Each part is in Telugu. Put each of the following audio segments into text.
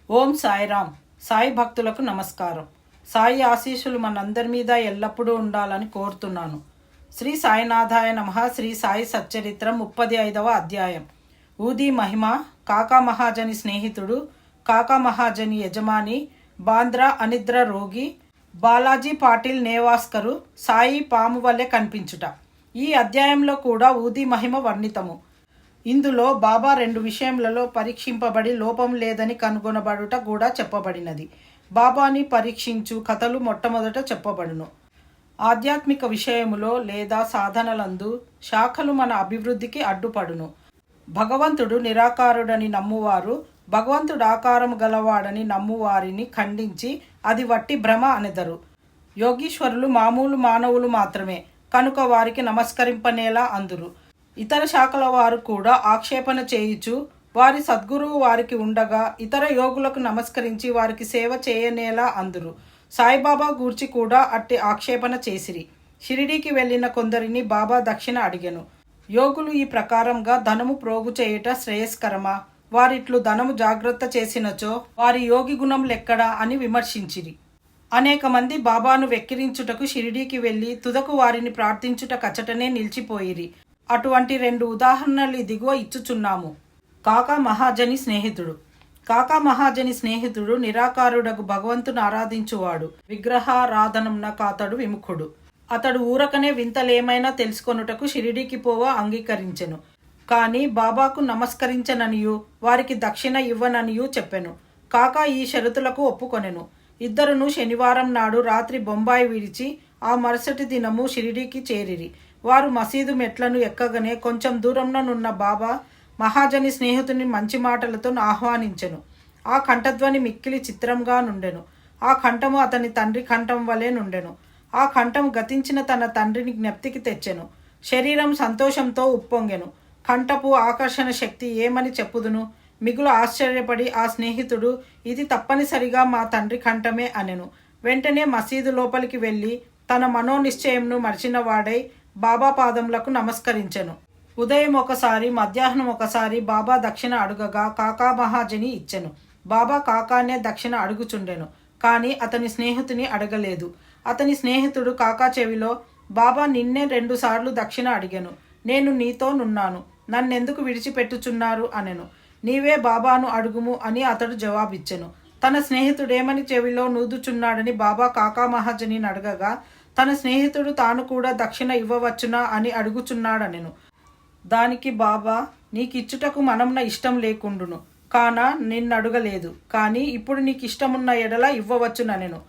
ఓం సాయిరామ్. సాయి భక్తులకు నమస్కారం. సాయి ఆశీస్సులు మనందరి మీద ఎల్లప్పుడూ ఉండాలని కోరుతున్నాను. శ్రీ సాయినాథాయ నమః. శ్రీ సాయి సచ్చరిత్రం 35వ అధ్యాయం. ఊది మహిమ. కాకా మహాజని స్నేహితుడు, కాకా మహాజని యజమాని, బాంద్రా అనిద్ర రోగి, బాలాజీ పాటిల్ నేవాస్కరు, సాయి పాము వల్లే కనిపించుట. ఈ అధ్యాయంలో కూడా ఊది మహిమ వర్ణితము. ఇందులో బాబా 2 విషయములలో పరీక్షింపబడి లోపం లేదని కనుగొనబడుట కూడా చెప్పబడినది. బాబాని పరీక్షించు కథలు మొట్టమొదట చెప్పబడును. ఆధ్యాత్మిక విషయములో లేదా సాధనలందు శాఖలు మన అభివృద్ధికి అడ్డుపడును. భగవంతుడు నిరాకారుడని నమ్మువారు భగవంతుడు ఆకారము గలవాడని నమ్మువారిని ఖండించి అది వట్టి భ్రమ అనెదరు. యోగీశ్వరులు మామూలు మానవులు మాత్రమే కనుక వారికి నమస్కరింపనేలా అందురు. ఇతర శాఖల వారు కూడా ఆక్షేపణ చేయుచు వారి సద్గురువు వారికి ఉండగా ఇతర యోగులకు నమస్కరించి వారికి సేవ చేయనేలా అందురు. సాయిబాబా గూర్చి కూడా అట్టి ఆక్షేపణ చేసిరి. షిరిడీకి వెళ్ళిన కొందరిని బాబా దక్షిణ అడిగెను. యోగులు ఈ ప్రకారంగా ధనము ప్రోగు చేయుట శ్రేయస్కరమా? వారిట్లు ధనము జాగ్రత్త చేసినచో వారి యోగి గుణం లెక్కడా అని విమర్శించిరి. అనేక మంది బాబాను వెక్కిరించుటకు షిరిడీకి వెళ్ళి తుదకు వారిని ప్రార్థించుట కచటనే నిలిచిపోయిరి. అటువంటి 2 ఉదాహరణలు ఇదిగో ఇచ్చుచున్నాము. కాకా మహాజని స్నేహితుడు. కాకా మహాజని స్నేహితుడు నిరాకారుడకు భగవంతుని ఆరాధించువాడు. విగ్రహారాధనంన కాతడు విముఖుడు. అతడు ఊరకనే వింతలేమైనా తెలుసుకొనుటకు షిరిడీకి పోవ అంగీకరించెను. కాని బాబాకు నమస్కరించననియు వారికి దక్షిణ ఇవ్వననియు చెప్పెను. కాకా ఈ షరతులకు ఒప్పుకొనెను. ఇద్దరును శనివారం నాడు రాత్రి బొంబాయి విడిచి ఆ మరుసటి దినము షిరిడీకి చేరిరి. వారు మసీదు మెట్లను ఎక్కగానే కొంచెం దూరంలోనున్న బాబా మహాజని స్నేహితుని మంచి మాటలతో ఆహ్వానించెను. ఆ కంఠధ్వని మిక్కిలి చిత్రంగా నుండెను. ఆ కంఠము అతని తండ్రి కంఠం వలె నుండెను. ఆ కంఠం గతించిన తన తండ్రిని జ్ఞప్తికి తెచ్చెను. శరీరం సంతోషంతో ఉప్పొంగెను. కంఠపు ఆకర్షణ శక్తి ఏమని చెప్పుదును? మిగులు ఆశ్చర్యపడి ఆ స్నేహితుడు ఇది తప్పనిసరిగా మా తండ్రి కంఠమే అనెను. వెంటనే మసీదు లోపలికి వెళ్ళి తన మనోనిశ్చయంను మరిచిన వాడై బాబా పాదములకు నమస్కరించెను. ఉదయం ఒకసారి మధ్యాహ్నం ఒకసారి బాబా దక్షిణ అడుగగా కాకా మహాజని ఇచ్చెను. బాబా కాకానే దక్షిణ అడుగుచుండెను. కానీ అతని స్నేహితుని అడగలేదు. అతని స్నేహితుడు కాకా చెవిలో బాబా నిన్నే 2 సార్లు దక్షిణ అడిగెను. నేను నీతో నున్నాను, నన్నెందుకు విడిచిపెట్టుచున్నారు అనెను. నీవే బాబాను అడుగుము అని అతడు జవాబిచ్చెను. తన స్నేహితుడేమని చెవిలో నూదుచున్నాడని బాబా కాకా మహాజని అడగగా తన స్నేహితుడు తాను కూడా దక్షిణ ఇవ్వవచ్చునా అని అడుగుచున్నాడనెను. దానికి బాబా నీకిచ్చుటకు మనంన ఇష్టం లేకుండును కానా నిన్నడుగలేదు, కానీ ఇప్పుడు నీకు ఇష్టమున్న ఎడల ఇవ్వవచ్చుననెను.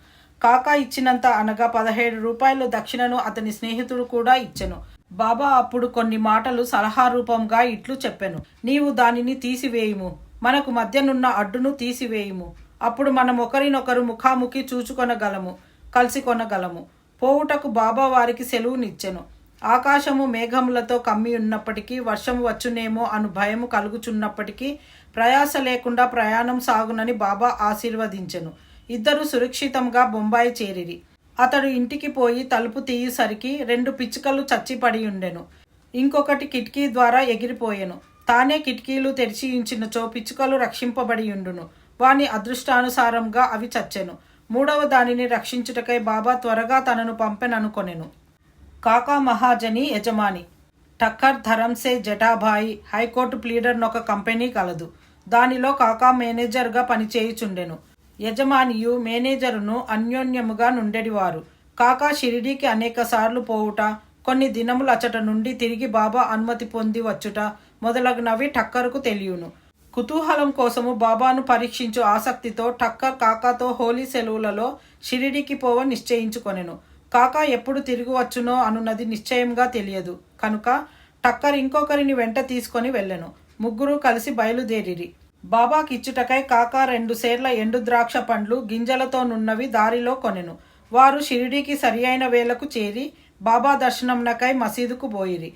కాకా ఇచ్చినంత అనగా 17 రూపాయలు దక్షిణను అతని స్నేహితుడు కూడా ఇచ్చెను. బాబా అప్పుడు కొన్ని మాటలు సలహా రూపంగా ఇట్లు చెప్పెను. నీవు దానిని తీసివేయుము, మనకు మధ్యనున్న అడ్డును తీసివేయుము. అప్పుడు మనం ఒకరినొకరు ముఖాముఖి చూచుకొనగలము, కలిసి కొనగలము. పోవుటకు బాబా వారికి సెలవునిచ్చెను. ఆకాశము మేఘములతో కమ్మి ఉన్నప్పటికీ వర్షము వచ్చునేమో అను భయము కలుగుచున్నప్పటికీ ప్రయాస లేకుండా ప్రయాణం సాగునని బాబా ఆశీర్వదించెను. ఇద్దరు సురక్షితంగా బొంబాయి చేరిరి. అతడు ఇంటికి పోయి తలుపు తీయుసరికి 2 పిచ్చుకలు చచ్చిపడి ఉండెను. ఇంకొకటి కిటికీ ద్వారా ఎగిరిపోయెను. తానే కిటికీలు తెరిచి ఉంచినచో పిచ్చుకలు రక్షింపబడి ఉండును. వాని అదృష్టానుసారంగా అవి చచ్చెను. 3వ దానిని రక్షించుటకై బాబా త్వరగా తనను పంపెననుకొనెను. కాకా మహాజని యజమాని. టక్కర్ ధరంసే జటాభాయి హైకోర్టు ప్లీడర్నొక కంపెనీ కలదు. దానిలో కాకా మేనేజర్గా పనిచేయుచుండెను. యజమానియు మేనేజరును అన్యోన్యముగా నుండెడివారు. కాకా షిరిడీకి అనేక సార్లు పోవుట, కొన్ని దినములు అచట నుండి తిరిగి బాబా అనుమతి పొంది వచ్చుట మొదలగునవి టక్కర్కు తెలియను. కుతూహలం కోసము బాబాను పరీక్షించు ఆసక్తితో టక్కర్ కాకాతో హోలీ సెలవులలో షిరిడీకి పోవ నిశ్చయించుకొనెను. కాకా ఎప్పుడు తిరిగి వచ్చునో అనున్నది నిశ్చయంగా తెలియదు కనుక టక్కర్ ఇంకొకరిని వెంట తీసుకొని వెళ్ళెను. ముగ్గురు కలిసి బయలుదేరిరి. బాబాకి ఇచ్చుటకై కాకా 2 సేర్ల ఎండు ద్రాక్ష పండ్లు గింజలతోనున్నవి దారిలో కొనెను. వారు షిరిడీకి సరి అయిన వేళకు చేరి బాబా దర్శనంనకై మసీదుకు పోయిరి.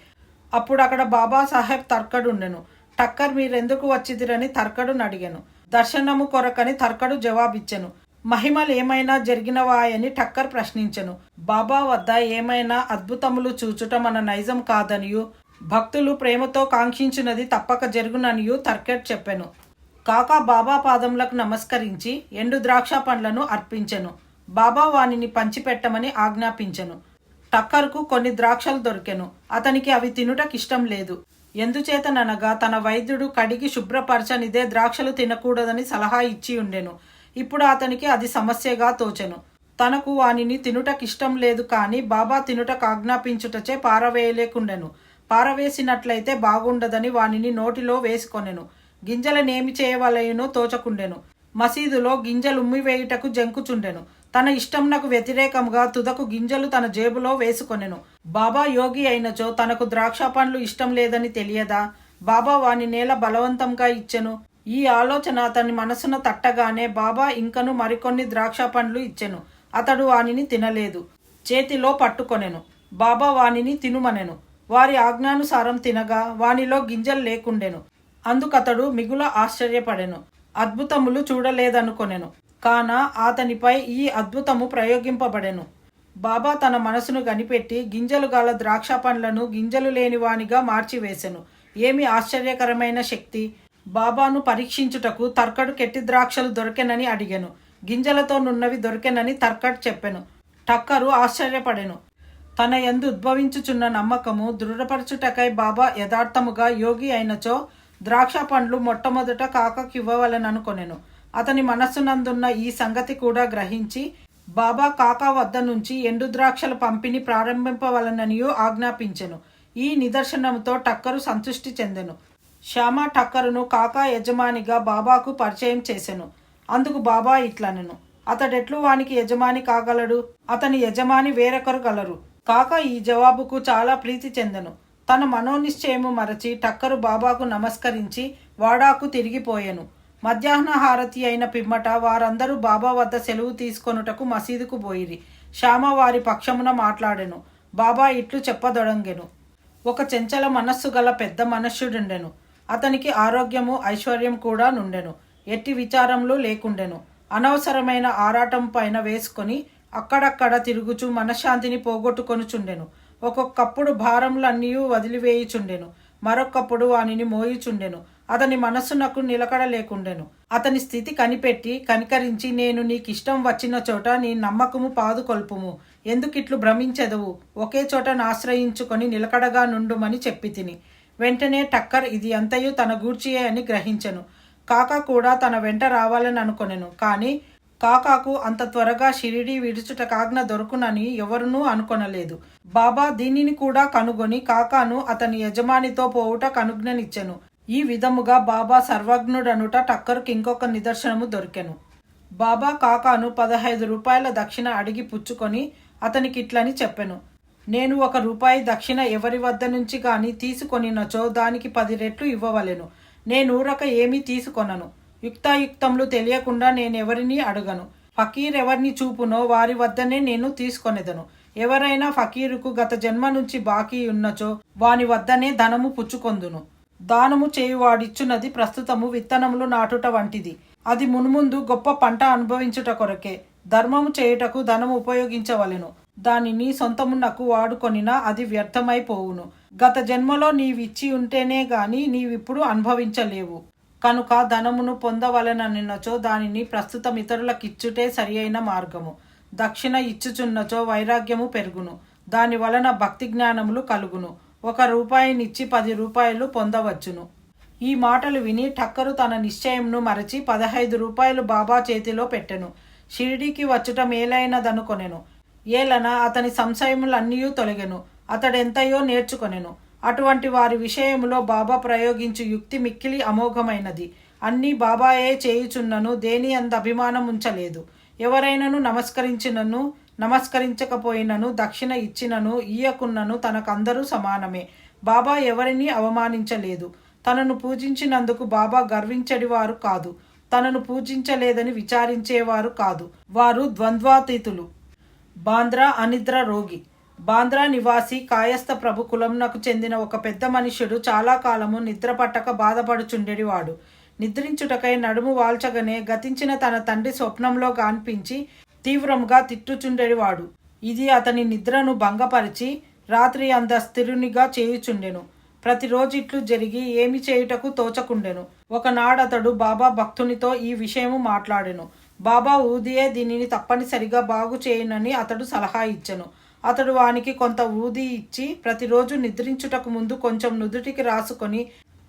అప్పుడు అక్కడ బాబా సాహెబ్ తర్కడుండెను. టక్కర్ మీరెందుకు వచ్చిదిరని తర్కడును అడిగెను. దర్శనము కొరకని తర్కడు జవాబిచ్చెను. మహిమలు ఏమైనా జరిగినవాయని టక్కర్ ప్రశ్నించెను. బాబా వద్ద ఏమైనా అద్భుతములు చూచుట మన నైజం కాదనియు భక్తులు ప్రేమతో కాంక్షించినది తప్పక జరుగుననియు తర్కట్ చెప్పెను. కాకా బాబా పాదములకు నమస్కరించి ఎండు ద్రాక్ష పండ్లను అర్పించెను. బాబా వానిని పంచిపెట్టమని ఆజ్ఞాపించెను. టక్కర్కు కొన్ని ద్రాక్షలు దొరికెను. అతనికి అవి తినుటకిష్టం లేదు. ఎందుచేతననగా తన వైద్యుడు కడిగి శుభ్రపరచనిదే ద్రాక్షలు తినకూడదని సలహా ఇచ్చి ఉండెను. ఇప్పుడు అతనికి అది సమస్యగా తోచెను. తనకు వానిని తినుటకిష్టం లేదు, కాని బాబా తినుటకు ఆజ్ఞాపించుటచే పారవేయలేకుండెను. పారవేసినట్లయితే బాగుండదని వానిని నోటిలో వేసుకొనెను. గింజలనేమి చేయవలయునో తోచకుండెను. మసీదులో గింజలుమ్మివేయుటకు జంకుచుండెను. తన ఇష్టంనకు వ్యతిరేకముగా తుదకు గింజలు తన జేబులో వేసుకొనెను. బాబా యోగి అయినచో తనకు ద్రాక్ష పండ్లు ఇష్టం లేదని తెలియదా? బాబా వాని నేల బలవంతంగా ఇచ్చెను. ఈ ఆలోచన అతని మనసున తట్టగానే బాబా ఇంకను మరికొన్ని ద్రాక్ష పండ్లు ఇచ్చెను. అతడు వానిని తినలేదు. చేతిలో పట్టుకొనెను. బాబా వానిని తినుమనెను. వారి ఆజ్ఞానుసారం తినగా వానిలో గింజలు లేకుండెను. అందుకతడు మిగుల ఆశ్చర్యపడెను. అద్భుతములు చూడలేదనుకొనెను. కాన అతనిపై ఈ అద్భుతము ప్రయోగింపబడెను. బాబా తన మనసును కనిపెట్టి గింజలు గల ద్రాక్ష పండ్లను గింజలు లేని వానిగా మార్చివేసెను. ఏమి ఆశ్చర్యకరమైన శక్తి! బాబాను పరీక్షించుటకు తర్కడు కెట్టి ద్రాక్షలు దొరికెనని అడిగెను. గింజలతో నున్నవి దొరికెనని తర్కడు చెప్పెను. టక్కరు ఆశ్చర్యపడెను. తన యందు ఉద్భవించుచున్న నమ్మకము దృఢపరచుటకై బాబా యథార్థముగా యోగి అయినచో ద్రాక్ష పండ్లు మొట్టమొదట కాకకివ్వవలెననుకొనెను. అతని మనస్సునందున్న ఈ సంగతి కూడా గ్రహించి బాబా కాకా వద్ద నుంచి ఎండు ద్రాక్షల పంపిణీ ప్రారంభింపవలననియూ ఆజ్ఞాపించెను. ఈ నిదర్శనముతో టక్కరు సంతృష్టి చెందెను. శ్యామ టక్కరును కాకా యజమానిగా బాబాకు పరిచయం చేసెను. అందుకు బాబా ఇట్లనెను, అతడెట్లు వానికి యజమాని కాగలడు? అతని యజమాని వేరొకరు గలరు. కాకా ఈ జవాబుకు చాలా ప్రీతి చెందెను. తన మనోనిశ్చయము మరచి టక్కరు బాబాకు నమస్కరించి వాడాకు తిరిగిపోయెను. మధ్యాహ్న హారతి అయిన పిమ్మట వారందరూ బాబా వద్ద సెలవు తీసుకొనుటకు మసీదుకు పోయిరి. శ్యామ వారి పక్షమున మాట్లాడెను. బాబా ఇట్లు చెప్పదొడంగెను. ఒక చెంచల మనస్సు గల పెద్ద మనుష్యుడుండెను. అతనికి ఆరోగ్యము ఐశ్వర్యం కూడా నుండెను. ఎట్టి విచారములు లేకుండెను. అనవసరమైన ఆరాటం పైన వేసుకొని అక్కడక్కడ తిరుగుచు మనశ్శాంతిని పోగొట్టుకొనుచుండెను. ఒక్కొక్కప్పుడు భారములన్నీ వదిలివేయుచుండెను. మరొక్కప్పుడు వానిని మోయుచుండెను. అతని మనస్సునకు నిలకడ లేకుండెను. అతని స్థితి కనిపెట్టి కనికరించి, నేను నీకిష్టం వచ్చిన చోట నీ నమ్మకము పాదుకొల్పుము. ఎందుకిట్లు భ్రమించెదవు? ఒకే చోట ఆశ్రయించుకొని నిలకడగా నుండుమని చెప్పి తిని. వెంటనే టక్కర్ ఇది అంతయు తన గూర్చియే అని గ్రహించెను. కాకా కూడా తన వెంట రావాలని అనుకొనెను. కానీ కాకాకు అంత త్వరగా షిరిడీ విడుచుటకాజ్ఞ దొరుకునని ఎవరునూ అనుకొనలేదు. బాబా దీనిని కూడా కనుగొని కాకాను అతని యజమానితో పోవుట కనుజ్ఞనిచ్చెను. ఈ విధముగా బాబా సర్వజ్ఞుడనుట టక్కరుకి ఇంకొక నిదర్శనము దొరికెను. బాబా కాకాను 15 రూపాయల దక్షిణ అడిగి పుచ్చుకొని అతనికిట్లని చెప్పెను, నేను 1 రూపాయి దక్షిణ ఎవరి వద్ద నుంచి గాని తీసుకొనినచో దానికి 10 రెట్లు ఇవ్వవలెను. నేనూరక ఏమీ తీసుకొనను. యుక్తాయుక్తములు తెలియకుండా నేనెవరినీ అడగను. ఫకీర్ ఎవరిని చూపునో వారి వద్దనే నేను తీసుకొనెదను. ఎవరైనా ఫకీరుకు గత జన్మ నుంచి బాకీ ఉన్నచో వాని వద్దనే ధనము పుచ్చుకొందును. దానము చేయువాడిచ్చున్నది ప్రస్తుతము విత్తనములు నాటుట వంటిది. అది మున్ముందు గొప్ప పంట అనుభవించుట కొరకే. ధర్మము చేయుటకు ధనము ఉపయోగించవలెను. దానిని సొంతమునకు వాడుకొనినా అది వ్యర్థమైపోవును. గత జన్మలో నీవిచ్చి ఉంటేనే గాని నీవిప్పుడు అనుభవించలేవు. కనుక ధనమును పొందవలెననినచో దానిని ప్రస్తుతం ఇతరులకిచ్చుటే సరి అయిన మార్గము. దక్షిణ ఇచ్చుచున్నచో వైరాగ్యము పెరుగును. దాని వలన భక్తి జ్ఞానములు కలుగును. 1 రూపాయినిచ్చి 10 రూపాయలు పొందవచ్చును. ఈ మాటలు విని టక్కరు తన నిశ్చయంను మరచి 15 రూపాయలు బాబా చేతిలో పెట్టెను. షిరిడీకి వచ్చుట మేలైనదనుకొనెను. ఏలన అతని సంశయములన్నీ తొలగెను. అతడెంతయో నేర్చుకొనెను. అటువంటి వారి విషయములో బాబా ప్రయోగించు యుక్తి మిక్కిలి అమోఘమైనది. అన్నీ బాబాయే చేయుచున్నను దేని అంత అభిమానం ఉంచలేదు. ఎవరైనను నమస్కరించినను నమస్కరించకపోయినను దక్షిణ ఇచ్చినను ఇయ్యకున్నను తనకందరూ సమానమే. బాబా ఎవరినీ అవమానించలేదు. తనను పూజించినందుకు బాబా గర్వించడివారు కాదు. తనను పూజించలేదని విచారించేవారు కాదు. వారు ద్వంద్వాతీతులు. బాంద్రా అనిద్ర రోగి. బాంద్రా నివాసి కాయస్థ ప్రభు కులంనకు చెందిన ఒక పెద్ద మనుష్యుడు చాలా కాలము నిద్ర పట్టక బాధపడుచుండెడివాడు. నిద్రించుటకై నడుము వాల్చగనే గతించిన తన తండ్రి స్వప్నంలో కనిపించి తీవ్రముగా తిట్టుచుండెడివాడు. ఇది అతని నిద్రను భంగపరిచి రాత్రి అంత స్థిరునిగా చేయుచుండెను. ప్రతిరోజు ఇట్లు జరిగి ఏమి చేయుటకు తోచకుండెను. ఒకనాడతడు బాబా భక్తునితో ఈ విషయము మాట్లాడెను. బాబా ఊదియే దీనిని తప్పనిసరిగా బాగు చేయునని అతడు సలహా ఇచ్చెను. అతడు వానికి కొంత ఊది ఇచ్చి ప్రతిరోజు నిద్రించుటకు ముందు కొంచెం నుదుటికి రాసుకొని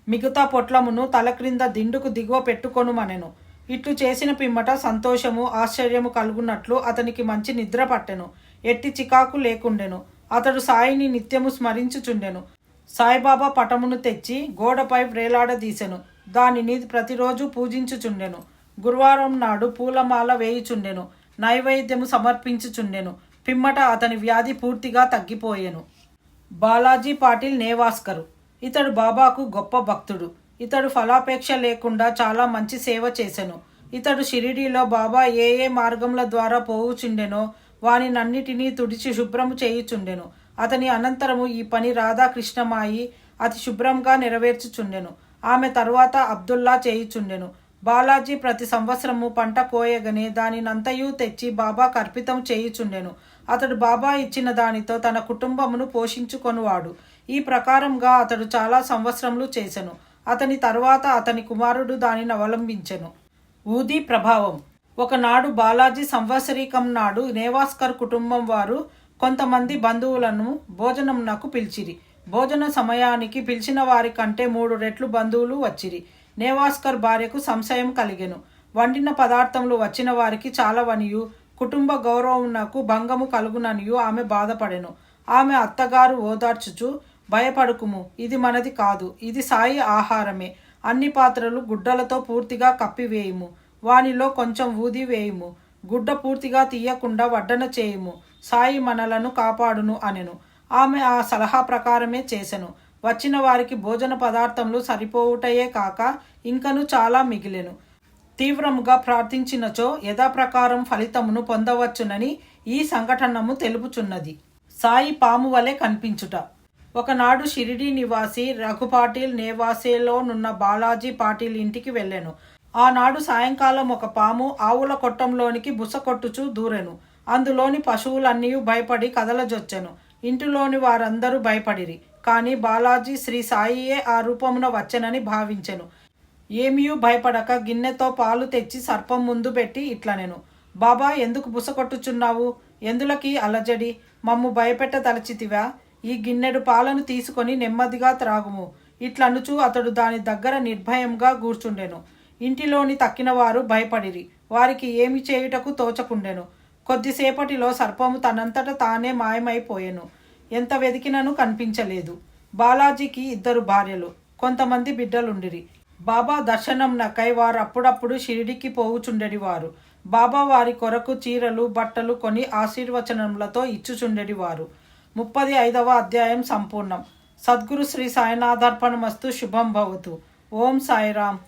మిగతా పొట్లమును తల క్రింద దిండుకు దిగువ పెట్టుకొనుమనెను. ఇట్లు చేసిన పిమ్మట సంతోషము ఆశ్చర్యము కలుగునట్లు అతనికి మంచి నిద్ర పట్టెను. ఎట్టి చికాకు లేకుండెను. అతడు సాయిని నిత్యము స్మరించుచుండెను. సాయిబాబా పటమును తెచ్చి గోడపై వ్రేలాడదీసెను. దానిని ప్రతిరోజు పూజించుచుండెను. గురువారం నాడు పూలమాల వేయుచుండెను. నైవేద్యము సమర్పించుచుండెను. పిమ్మట అతని వ్యాధి పూర్తిగా తగ్గిపోయెను. బాలాజీ పాటిల్ నేవాస్కరు. ఇతడు బాబాకు గొప్ప భక్తుడు. ఇతడు ఫలాపేక్ష లేకుండా చాలా మంచి సేవ చేసెను. ఇతడు షిరిడీలో బాబా ఏ ఏ మార్గముల ద్వారా పోవుచుండెనో వానినన్నిటినీ తుడిచి శుభ్రము చేయుచుండెను. అతని అనంతరము ఈ పని రాధాకృష్ణమాయి అతి శుభ్రంగా నెరవేర్చుచుండెను. ఆమె తరువాత అబ్దుల్లా చేయుచుండెను. బాలాజీ ప్రతి సంవత్సరము పంట కోయగనే దానినంతయు తెచ్చి బాబాకు అర్పితం చేయుచుండెను. అతడు బాబా ఇచ్చిన దానితో తన కుటుంబమును పోషించుకొనువాడు. ఈ ప్రకారంగా అతడు చాలా సంవత్సరములు చేసెను. అతని తరువాత అతని కుమారుడు దానిని అవలంబించెను. ఊదీ ప్రభావం. ఒకనాడు బాలాజీ సంవత్సరీకం నాడు నేవాస్కర్ కుటుంబం వారు కొంతమంది బంధువులను భోజనంనకు పిలిచిరి. భోజన సమయానికి పిలిచిన వారి కంటే 3 రెట్లు బంధువులు వచ్చిరి. నేవాస్కర్ భార్యకు సంశయం కలిగెను. వండిన పదార్థములు వచ్చిన వారికి చాలవనియు కుటుంబ గౌరవమునకు భంగము కలుగుననియు ఆమె బాధపడెను. ఆమె అత్తగారు ఓదార్చుచు, భయపడుకుము, ఇది మనది కాదు, ఇది సాయి ఆహారమే. అన్ని పాత్రలు గుడ్డలతో పూర్తిగా కప్పివేయుము. వానిలో కొంచెం ఊది వేయుము. గుడ్డ పూర్తిగా తీయకుండా వడ్డన చేయుము. సాయి మనలను కాపాడును అనెను. ఆమె ఆ సలహా ప్రకారమే చేసెను. వచ్చిన వారికి భోజన పదార్థములు సరిపోవుటయే కాక ఇంకను చాలా మిగిలెను. తీవ్రముగా ప్రార్థించినచో యథాప్రకారం ఫలితమును పొందవచ్చునని ఈ సంఘటనము తెలుపుచున్నది. సాయి పాము వలె కనిపించుట. ఒకనాడు షిరిడీ నివాసి రఘుపాటిల్ నేవాసేలోనున్న బాలాజీ పాటిల్ ఇంటికి వెళ్ళెను. ఆనాడు సాయంకాలం ఒక పాము ఆవుల కొట్టంలోనికి బుసకొట్టుచూ దూరెను. అందులోని పశువులన్నీ భయపడి కదలజొచ్చెను. ఇంటిలోని వారందరూ భయపడిరి. కానీ బాలాజీ శ్రీ సాయియే ఆ రూపమున వచ్చెనని భావించెను. ఏమీయూ భయపడక గిన్నెతో పాలు తెచ్చి సర్పం ముందు పెట్టి ఇట్లనెను. బాబా, ఎందుకు బుసకొట్టుచున్నావు? ఎందులకి అలజడి? మమ్ము భయపెట్టదలచితివా? ఈ గిన్నెడు పాలను తీసుకొని నెమ్మదిగా త్రాగుము. ఇట్లనుచూ అతడు దాని దగ్గర నిర్భయంగా కూర్చుండెను. ఇంటిలోని తక్కిన వారు భయపడిరి. వారికి ఏమి చేయుటకు తోచకుండెను. కొద్దిసేపటిలో సర్పము తనంతట తానే మాయమైపోయెను. ఎంత వెదికినను కనిపించలేదు. బాలాజీకి 2 భార్యలు, కొంతమంది బిడ్డలుండిరి. బాబా దర్శనంనకై వారు అప్పుడప్పుడు షిరిడికి పోవుచుండెడివారు. బాబా వారి కొరకు చీరలు బట్టలు కొని ఆశీర్వచనములతో ఇచ్చుచుండెడివారు. 35వ అధ్యాయం సంపూర్ణం. సద్గురు శ్రీ సాయినాథార్పణమస్తు. శుభం భవతు. ఓం సాయిరామ్.